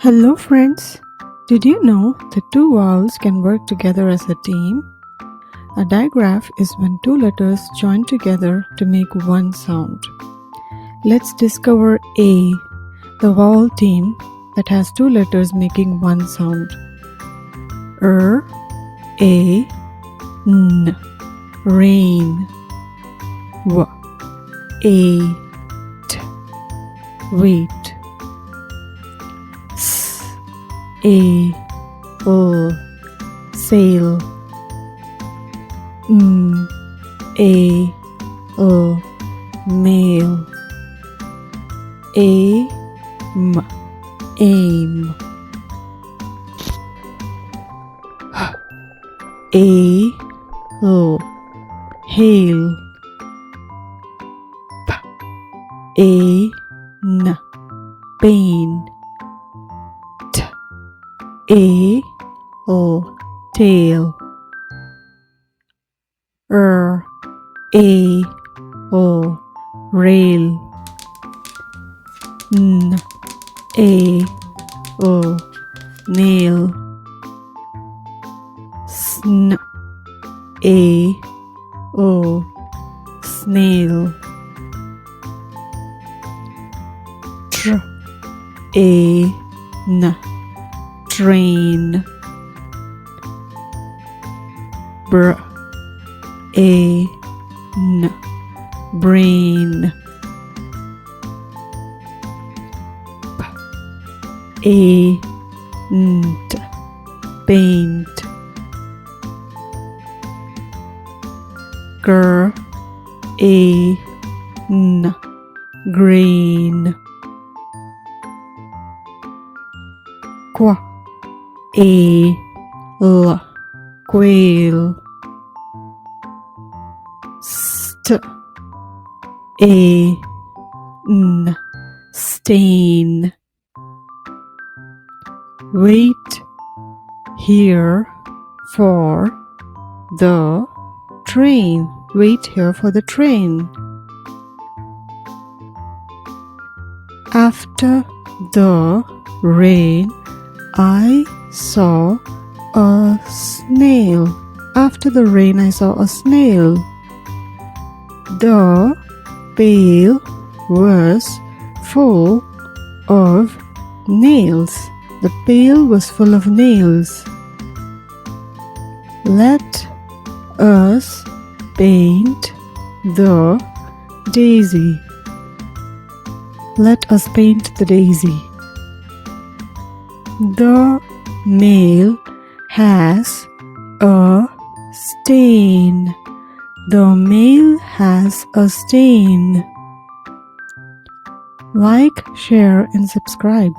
Hello friends! Did you know that two vowels can work together as a team? A digraph is when two letters join together to make one sound. Let's discover A, the vowel team that has two letters making one sound. A, N, rain. T, wait. Sail. Mail. Aim. Hail. Pain. Tail. Rail. Nail. Snail. Train. Brain. Paint. Grain. Quail. Stain. Wait here for the train. Wait here for the train. After the rain, I saw a snail. After the rain, I saw a snail. The pail was full of nails. The pail was full of nails. Let us paint the daisy. Let us paint the daisy. The mail has a stain. The mail has a stain. Like, share, and subscribe.